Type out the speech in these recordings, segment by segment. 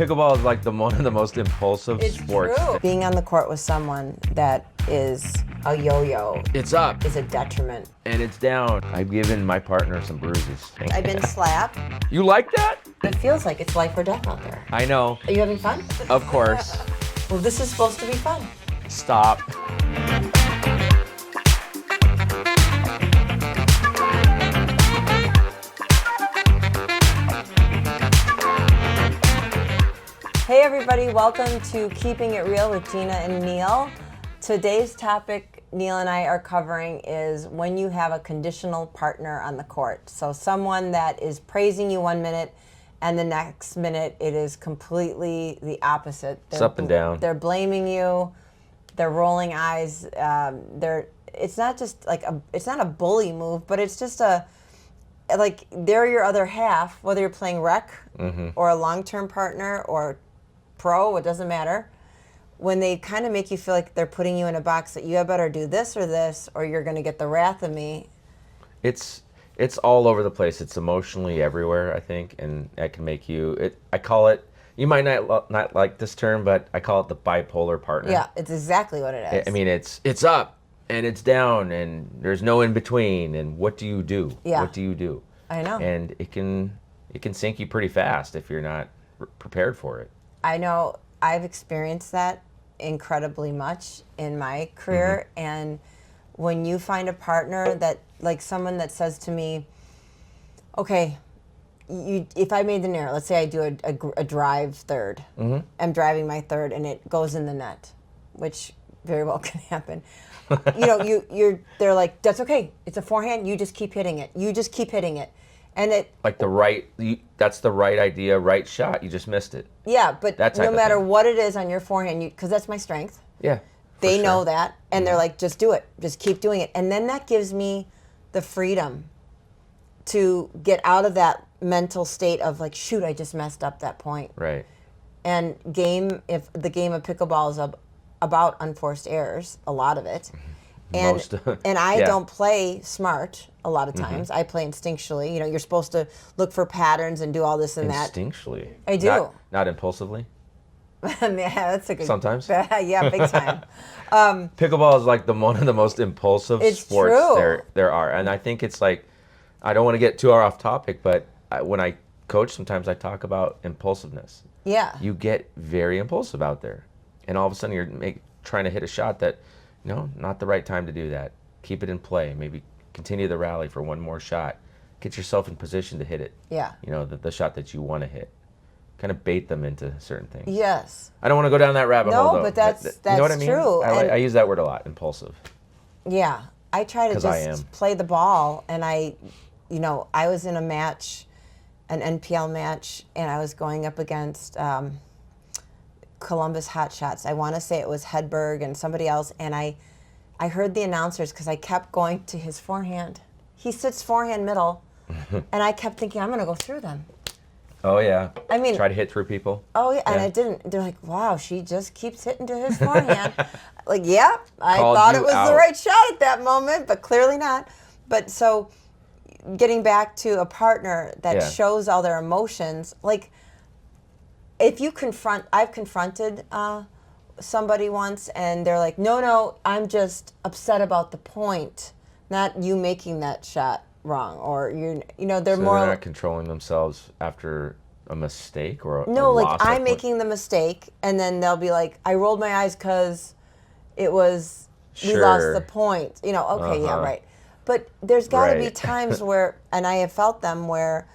Pickleball is like one of the most impulsive sports. True. Being on the court with someone that is a yo-yo It's up is a detriment. and it's down. I've given my partner some bruises. I've been slapped. You like that? It feels like it's life or death out there. I know. Are you having fun? Of course. Well, this is supposed to be fun. Stop. Hey everybody, welcome to Keeping It Real with Gina and Neil. Today's topic Neil and I are covering is when you have a conditional partner on the court. So someone that is praising you 1 minute and the next minute it is completely the opposite. It's up and down. They're blaming you, they're rolling eyes, it's not just like it's not a bully move, but it's just like they're your other half, whether you're playing rec or a long-term partner or pro, it doesn't matter. When they kind of make you feel like they're putting you in a box that you had better do this or you're going to get the wrath of me. It's all over the place. It's emotionally everywhere, I think, and that can make you. I call it. You might not like this term, but I call it the bipolar partner. Yeah, it's exactly what it is. I mean, it's up and it's down, and there's no in between. And what do you do? Yeah. What do you do? I know. And it can sink you pretty fast if you're not prepared for it. I know I've experienced that incredibly much in my career. And when you find a partner that, like someone that says to me, okay, if I made the error, let's say I do a drive third, I'm driving my third and it goes in the net, which very well can happen. They're like, that's okay. It's a forehand. You just keep hitting it. You just keep hitting it. And it Like that's the right idea, right shot. You just missed it. yeah, but That type no of matter thing. what it is on your forehand, because that's my strength. Yeah. They know that, and they're like, just do it. Just keep doing it. And then that gives me the freedom to get out of that mental state of like, shoot, I just messed up that point. Right. And if the game of pickleball is about unforced errors, a lot of it. And Most and I yeah. don't play smart a lot of times. I play instinctually. You're supposed to look for patterns and do all this and that. Instinctually. I do. Not impulsively. Yeah, that's a good. Sometimes. Yeah, big time. Pickleball is like one of the most impulsive It's sports true. there are, and I think it's like, I don't want to get too off topic, but when I coach, sometimes I talk about impulsiveness. Yeah. You get very impulsive out there, and all of a sudden you're trying to hit a shot that, not the right time to do that. Keep it in play. Maybe continue the rally for one more shot. Get yourself in position to hit it. Yeah. The shot that you want to hit. Kind of bait them into certain things. Yes. I don't want to go down that rabbit hole, though. No, but that's you know what I mean? true. I use that word a lot, impulsive. Yeah. I try to 'Cause I am. just play the ball, and I was in a match, an NPL match, and I was going up against Columbus Hot Shots. I want to say it was Hedberg and somebody else, and I heard the announcers because I kept going to his forehand. He sits forehand middle, and I kept thinking, I'm going to go through them. Oh, yeah. I mean, try to hit through people. Oh, yeah, and Yeah. I didn't. They're like, wow, she just keeps hitting to his forehand. Like, yeah, I Called thought you it was out. the right shot at that moment, but clearly not. But so getting back to a partner that Yeah. shows all their emotions, like if you I've confronted somebody once and they're like, no, I'm just upset about the point, not you making that shot wrong, or they're So more they're not controlling themselves after a mistake or a no, like loss at I'm point. making the mistake, and then they'll be like, I rolled my eyes because we lost Sure. the point. Okay, yeah, right. But there's got to be Right. times where, and I have felt them, where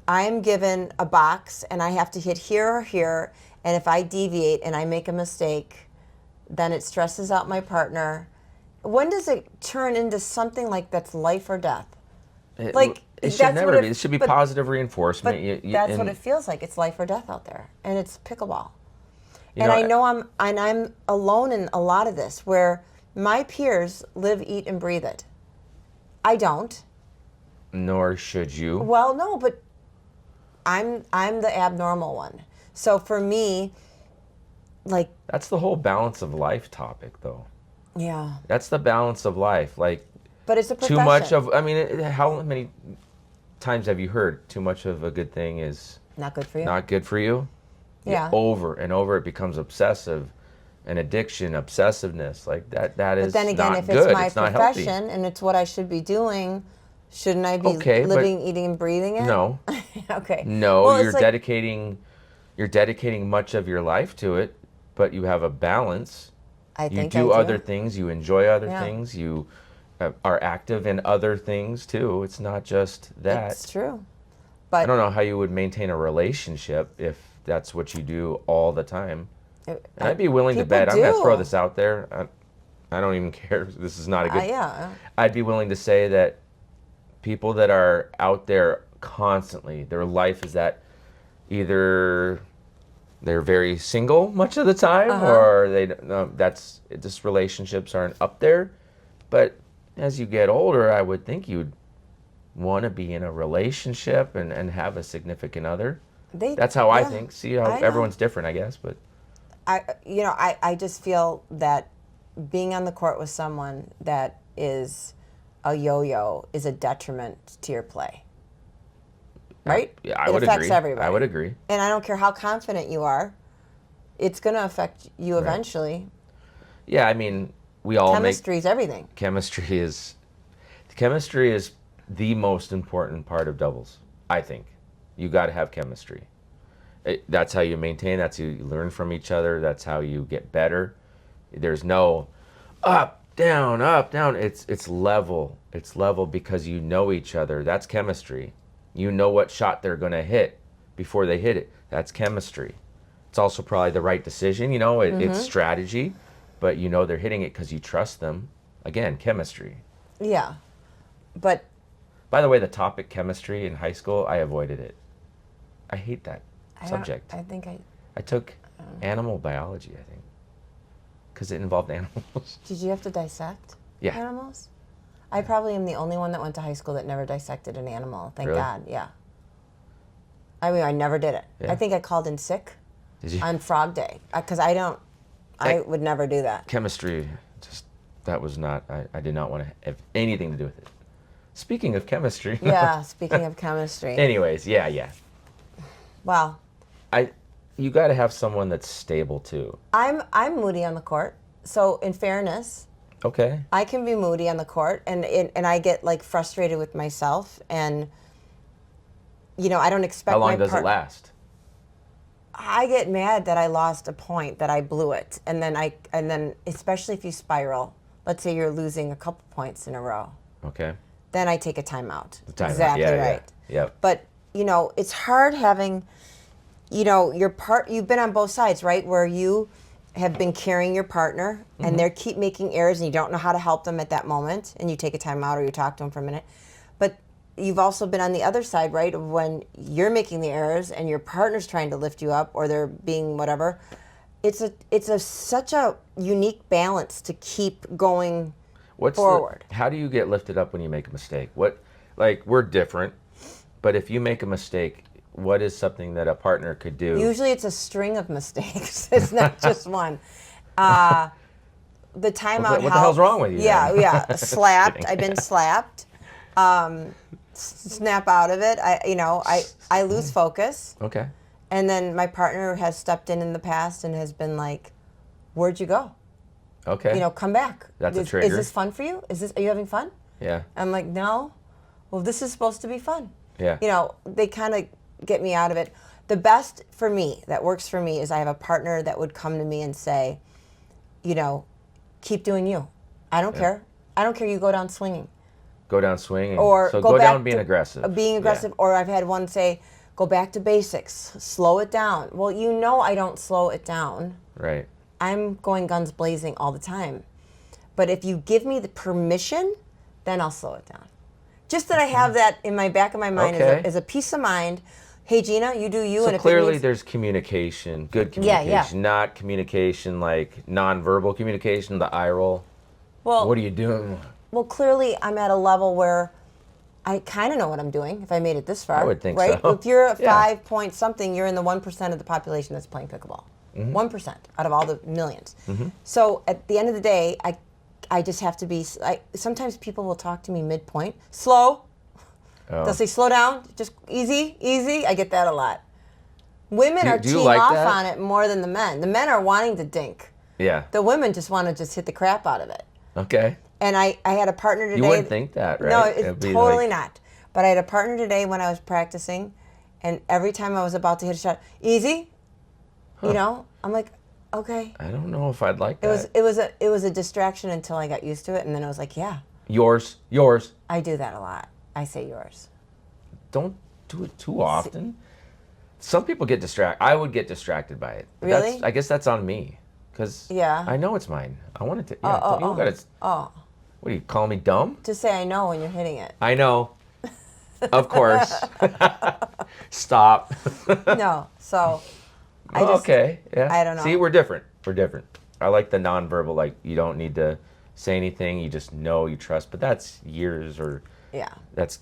I'm given a box and I have to hit here or here, and if I deviate and I make a mistake, then it stresses out my partner. When does it turn into something like that's life or death? It Like, should that's never what be. It should be but- positive reinforcement. But that's what and, it feels like. It's life or death out there, and it's pickleball. you And know, I'm alone in a lot of this, where my peers live, eat, and breathe it. I don't. Nor should you. Well, no, but I'm the abnormal one. So for me, like, That's the whole balance of life topic, though. yeah, That's the balance of life. Like, but it's a profession. too much of, how many times have you heard too much of a good thing is not good for you. not good for you? Yeah. Over and over, it becomes obsessive, an addiction, obsessiveness. Like that is But then again, not if good. it's my It's not healthy. profession and it's what I should be doing, shouldn't I be Okay, but living, eating, and breathing it? no, Okay. no, Well, it's like, you're dedicating much of your life to it, but you have a balance. I You think do I other do. things, you enjoy other Yeah. things, you are active in other things too. It's not just that. It's true. I But don't know how you would maintain a relationship if that's what you do all the time. And I'd be willing to people bet, I'm going to throw do. this out there. I don't even care. This is not a good. Yeah. I'd be willing to say that people that are out there constantly, their life is that either they're very single much of the time, or they that's just relationships aren't up there. But as you get older, I would think you'd want to be in a relationship and have a significant other. That's how I Yeah, think. See how I know. everyone's different, I guess, but I just feel that being on the court with someone that is a yo-yo is a detriment to your play. Right? yeah, I It would affects agree. everybody. I would agree. And I don't care how confident you are, it's going to affect you eventually. Yeah, I mean, we all Chemistry is everything. make chemistry is the most important part of doubles. I think you got to have chemistry. That's how you maintain. That's how you learn from each other. That's how you get better. There's no up, down, up, down. It's level. It's level because you know each other. That's chemistry. You know what shot they're going to hit before they hit it. That's chemistry. It's also probably the right decision. It's strategy, but you know they're hitting it because you trust them. Again, chemistry. Yeah. But By the way, the topic chemistry in high school, I avoided it. I hate that subject. I think I took animal biology, I think, because it involved animals. did you have to dissect Yeah. animals? I probably am the only one that went to high school that never dissected an animal. Thank Really? God. Yeah. I mean, I never did it. Yeah. I think I called in sick Did you? on Frog Day because I would never do that. Chemistry, that was not, I did not want to have anything to do with it. Speaking of chemistry. Yeah. Speaking of chemistry. Anyways, yeah. Well, You got to have someone that's stable too. I'm moody on the court. So in fairness, Okay. I can be moody on the court, and I get like frustrated with myself, and I don't expect. How long my does it last? I get mad that I lost a point, that I blew it, and then especially if you spiral. Let's say you're losing a couple points in a row. Okay. Then I take a timeout. Timeout. Exactly Yeah, right. Yeah. Yep. But it's hard having, you've been on both sides, right? Where you have been carrying your partner and they keep making errors and you don't know how to help them at that moment, and you take a timeout or you talk to them for a minute. But you've also been on the other side, right? Of when you're making the errors and your partner's trying to lift you up, or they're being whatever. It's such a unique balance to keep going forward. How do you get lifted up when you make a mistake? We're different, but if you make a mistake, what is something that a partner could do? Usually it's a string of mistakes. It's not just one. The timeout. What the hell's wrong with you? Yeah, then? yeah. Slapped. Kidding. I've been slapped. Snap out of it. I lose focus, Okay. and then my partner has stepped in the past and has been like, "Where'd you go? Okay. Come back. That's a Is trigger. this fun for you? Are you having fun?" Yeah. I'm like, "No." Well, this is supposed to be fun. Yeah. They kind of get me out of it. The best for me, that works for me, is I have a partner that would come to me and say, keep doing you. I don't care. I don't care. You go down swinging. Go down swinging. Or so go go back down being to aggressive. Being aggressive. Or I've had one say, go back to basics. Slow it down. Well, I don't slow it down. Right. I'm going guns blazing all the time. But if you give me the permission, then I'll slow it down. Just that I have that in my back of my mind as a peace of mind. Hey, Gina, you do you. So and if clearly it means, there's communication, good communication, not communication like nonverbal communication, the eye roll. well, What are you doing? well, clearly I'm at a level where I kind of know what I'm doing if I made it this far. I would think right? so. If you're a Yeah. 5 point something, you're in the 1% of the population that's playing pickleball. 1% out of all the millions. So at the end of the day, I just have to be. Sometimes people will talk to me midpoint, slow. Oh. They'll say slow down, just easy. I get that a lot. Women are do you teeing like off that? on it more than the men. The men are wanting to dink. Yeah. The women just want to just hit the crap out of it. Okay. And I had a partner today. You wouldn't think that, right? No, it's It'd be totally like, not. But I had a partner today when I was practicing, and every time I was about to hit a shot, easy, you know, I'm like, okay. I don't know if I'd like It was that. it was a distraction until I got used to it, and then I was like, yeah, Yours. I do that a lot. I say yours. Don't do it too often. Some people get distracted. I would get distracted by it. But Really? I guess that's on me. Because Yeah. I know it's mine. I want it to. Yeah, don't you gotta. Oh, What do you call me dumb? just say I know when you're hitting it. I know. Of course. Stop. No, so I Oh, just okay. Yeah. I don't know. See, we're different. We're different. I like the nonverbal. Like you don't need to say anything. You just know. You trust. But that's years or yeah, that's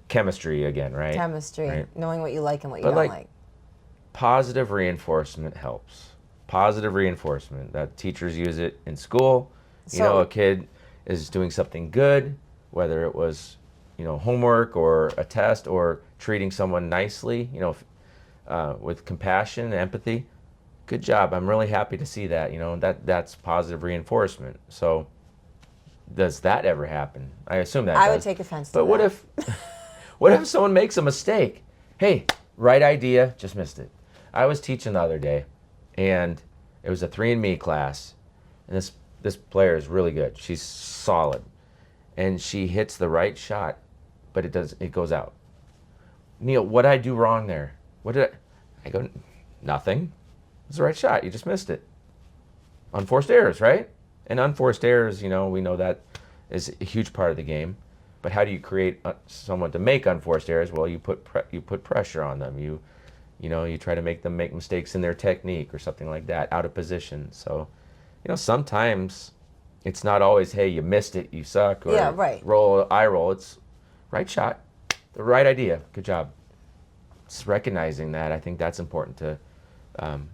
chemistry again, right? chemistry, Right. knowing what you like and what you But, don't like, like. Positive reinforcement helps. Positive reinforcement. That teachers use it in school. You know, So- a kid is doing something good, whether it was, homework or a test or treating someone nicely, with compassion and empathy. Good job. I'm really happy to see that. That's positive reinforcement. So, does that ever happen? I assume that I does. would take offense to But what that. if, what if someone makes a mistake? Hey, right idea, just missed it. I was teaching the other day, and it was a 3-and-me class, and this player is really good. She's solid, and she hits the right shot, but it goes out. Neil, what did I do wrong there? I go, nothing. It's the right shot. You just missed it. Unforced errors, right? And unforced errors, we know that is a huge part of the game. But how do you create someone to make unforced errors? Well, you put pressure on them. You try to make them make mistakes in their technique or something like that, out of position. So, sometimes it's not always, hey, you missed it, you suck, or Yeah, right. eye roll. It's right shot, the right idea. Good job. It's recognizing that. I think that's important to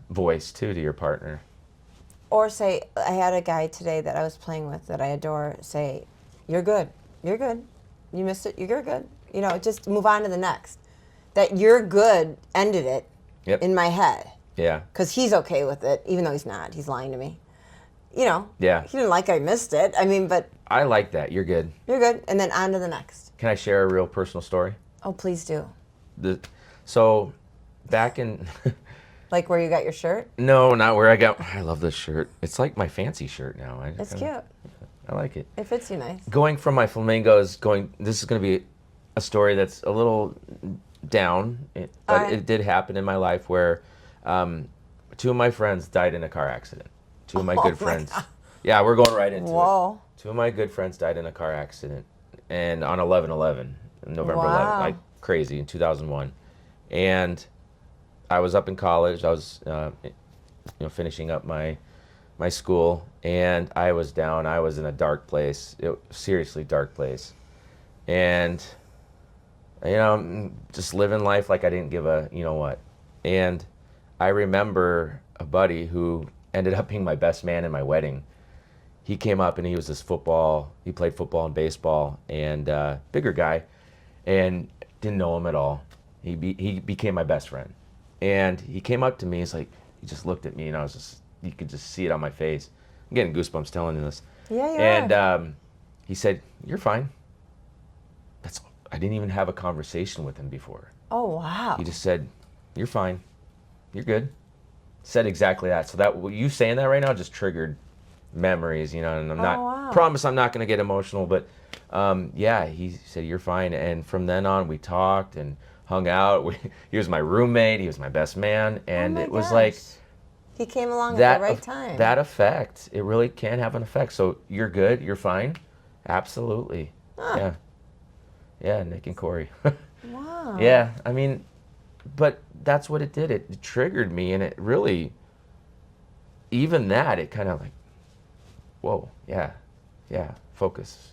voice too to your partner. Or say, I had a guy today that I was playing with that I adore say, you're good. You're good. You missed it. You're good. Just move on to the next. That you're good ended it Yep. in my head. Yeah. Because he's okay with it, even though he's not. He's lying to me. Yeah. He didn't like I missed it. I mean, but I like that. You're good. you're good. And then on to the next. Can I share a real personal story? Oh, please do. So back in Like where you got your shirt? no, not where I love this shirt. It's like my fancy shirt now. It's cute. I like it. It fits you nice. Going from my flamingos, this is going to be a story that's a little down, but Alright. it did happen in my life where 2 of my friends died in a car accident. 2 of my Oh good my friends. God. Yeah, we're going right into it. Whoa. 2 of my good friends died in a car accident, and on 11/11, November Wow. 11th, like crazy in 2001, and I was up in college. I was, finishing up my school, and I was down. I was in a dark place, seriously dark place, and just living life like I didn't give a what. And I remember a buddy who ended up being my best man in my wedding. He came up and he was he played football and baseball, and bigger guy, and didn't know him at all. He became my best friend. And he came up to me, he just looked at me, and you could just see it on my face. I'm getting goosebumps telling you this. Yeah, you And are. he said, "You're fine." I didn't even have a conversation with him before. Oh, wow. He just said, "You're fine. You're good." Said exactly that. So that you saying that right now just triggered memories, and I'm not wow. promise I'm not going to get emotional, but yeah, he said, "You're fine." And from then on, we talked and hung out. He was my roommate. He was my best man, and Oh my it was gosh. like He came along that at the right time. That effect, it really can have an effect. So you're good. You're fine. Absolutely. Huh. Yeah, Nick and Corey. Wow. Yeah, I mean, but that's what it did. It triggered me, and it really, even that, it kind of like, whoa, yeah, focus,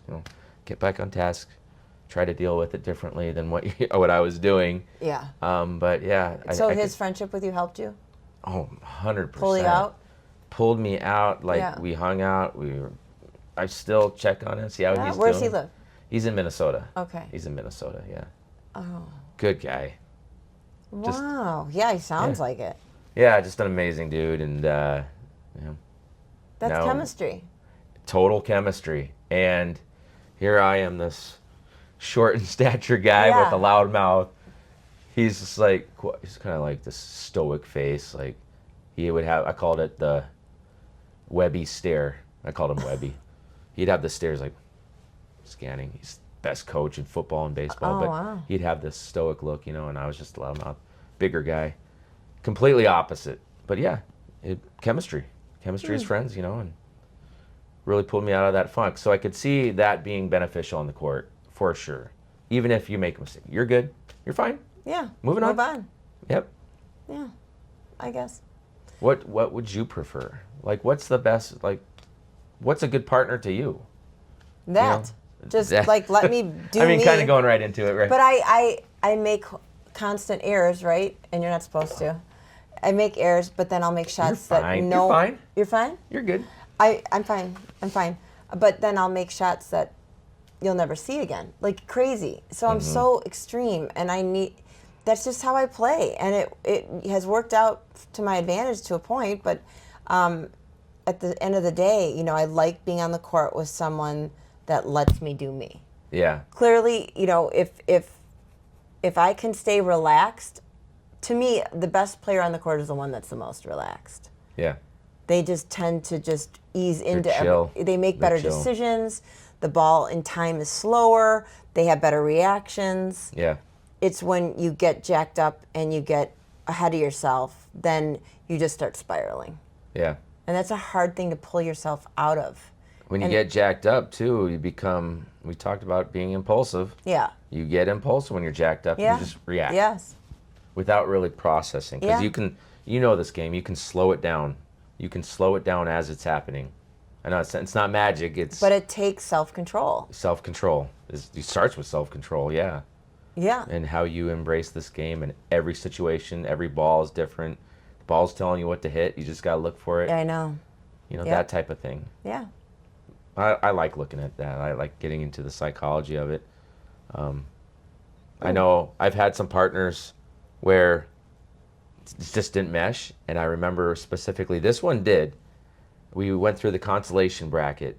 get back on task, try to deal with it differently than what I was doing. Yeah. But yeah. So I his friendship with you helped you? Oh, 100%. Pull you out? Pulled me out, like Yeah. we hung out, I still check on him, see how he's Where's doing. he live? He's in Minnesota. Okay. He's in Minnesota, yeah. Oh. Good guy. Wow. Yeah, he sounds like it. Yeah, just an amazing dude, and you know, That's now chemistry. total chemistry. And here I am, this short in stature guy with a Yeah. loud mouth. He's just like, he's kind of like this stoic face. Like he would have, I called it the Webby stare. I called him Webby. He'd have the stares like scanning. He's the best coach in football and baseball, Oh, but wow. he'd have this stoic look, and I was just a loudmouth, bigger guy, completely opposite. But yeah, chemistry. Chemistry is friends, and really pulled me out of that funk. So I could see that being beneficial on the court for sure. Even if you make a mistake, you're good. You're fine. Yeah. Moving Move on. on. Yep. Yeah. I guess. What would you prefer? Like, what's the best? Like, what's a good partner to you? That. Just that- like let me do I mean, me. kind of going right into it, right? But I make constant errors, right? And you're not supposed to. I make errors, but then I'll make shots that fine. no. You're fine. You're fine? You're good. I'm fine. I'm fine. But then I'll make shots that you'll never see again. Like crazy. So I'm so extreme, and that's just how I play, and it has worked out to my advantage to a point, but at the end of the day, I like being on the court with someone that lets me do me. Yeah. Clearly, if I can stay relaxed, to me, the best player on the court is the one that's the most relaxed. Yeah. They just tend to just ease into chill. they make They're better chill. decisions. The ball in time is slower. They have better reactions. Yeah. It's when you get jacked up and you get ahead of yourself, then you just start spiraling. Yeah. And that's a hard thing to pull yourself out of. When you get jacked up too, you become. We talked about being impulsive. Yeah. You get impulsive when you're jacked up. Yeah. You just react. Yes. Without really processing, because Yeah. this game. You can slow it down. You can slow it down as it's happening. I know it's not magic. But it takes self-control. Self-control. It starts with self-control. Yeah. Yeah. And how you embrace this game, and every situation, every ball is different. The ball's telling you what to hit. You just gotta look for it. Yeah, I know. That type of thing. Yeah. I like looking at that. I like getting into the psychology of it. I know I've had some partners where it just didn't mesh, and I remember specifically this one did. We went through the consolation bracket,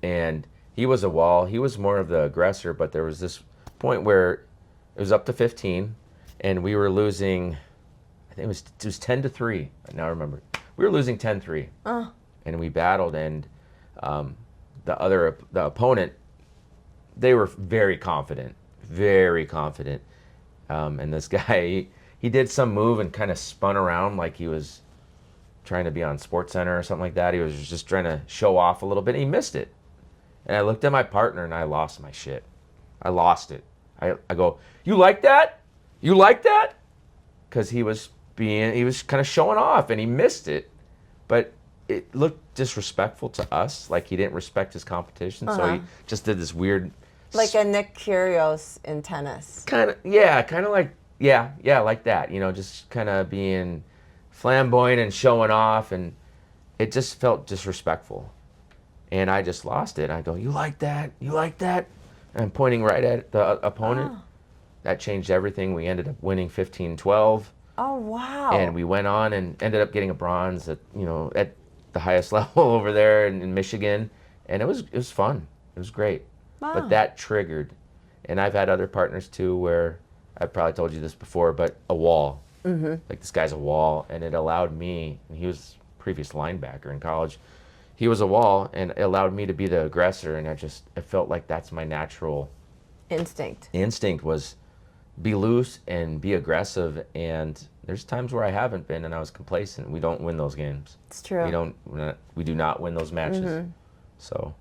and he was a wall. He was more of the aggressor, but there was this point where it was up to 15, and we were losing. I think it was 10-3. Now I remember. We were losing 10-3, and we battled, and the opponent, they were very confident, and this guy he did some move and kind of spun around like he was trying to be on SportsCenter or something like that. He was just trying to show off a little bit, and he missed it. And I looked at my partner, and I lost my shit. I lost it. I go, you like that? You like that? Because he was kind of showing off, and he missed it. But it looked disrespectful to us, like he didn't respect his competition. So he just did this weird, Like a Nick Kyrgios in tennis. kind of like like that. Just kind of being flamboyant and showing off, and it just felt disrespectful. And I just lost it. I go, you like that? You like that? And I'm pointing right at the opponent. That changed everything. We ended up winning 15-12. Oh, wow. And we went on and ended up getting a bronze at the highest level over there in Michigan. And it was fun. It was great. Wow. But that triggered. And I've had other partners too where I've probably told you this before, but a wall. Mm-hmm. Like this guy's a wall, and it allowed me, and he was a previous linebacker in college. He was a wall, and it allowed me to be the aggressor, and I felt like that's my natural instinct was be loose and be aggressive. And there's times where I haven't been, and I was complacent. We don't win those games. It's true. We do not win those matches. Mm-hmm. So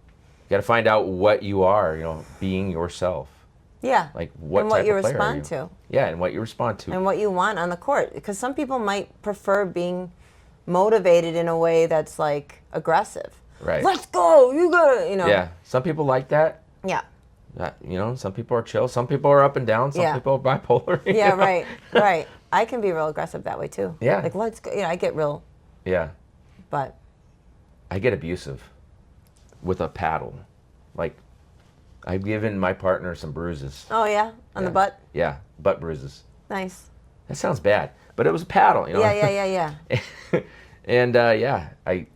you got to find out what you are, being yourself. Yeah. Like what and what type you of player respond are you? to. Yeah, and what you respond to. And what you want on the court. Because some people might prefer being motivated in a way that's like aggressive. Right. Let's go. You gotta, Yeah. Some people like that. Yeah. Some people are chill. Some people are up and down. Some people are bipolar. Yeah, right. Right. I can be real aggressive that way too. Yeah. Like, let's go. I get real. Yeah. But. I get abusive with a paddle. Like, I've given my partner some bruises. Oh, yeah? On the butt? Yeah. Butt bruises. Nice. That sounds bad, but it was a paddle, you know. Yeah. And I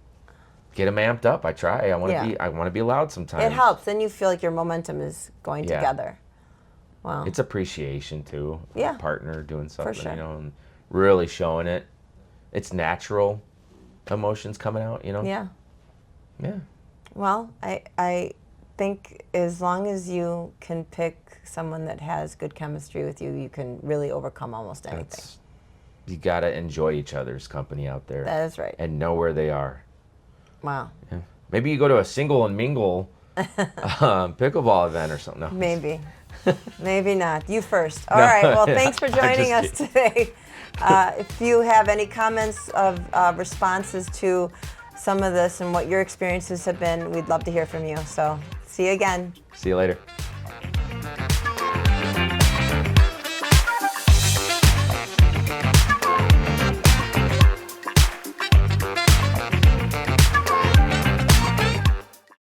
get them amped up. I try. I want to Yeah. be. I want to be loud sometimes. It helps. Then you feel like your momentum is going Yeah. together. Wow. It's appreciation too. Yeah. A partner doing something, sure. you know, and really showing it. It's natural emotions coming out, you know. Yeah. Yeah. Well, I think as long as you can pick someone that has good chemistry with you, you can really overcome almost anything. You gotta enjoy each other's company out there. That is right. And know where they are. Wow. Yeah. Maybe you go to a single and mingle pickleball event or something. No. Maybe. Maybe not. You first. All right. Well, thanks for joining us today. If you have any comments of responses to some of this and what your experiences have been, we'd love to hear from you. So see you again. See you later.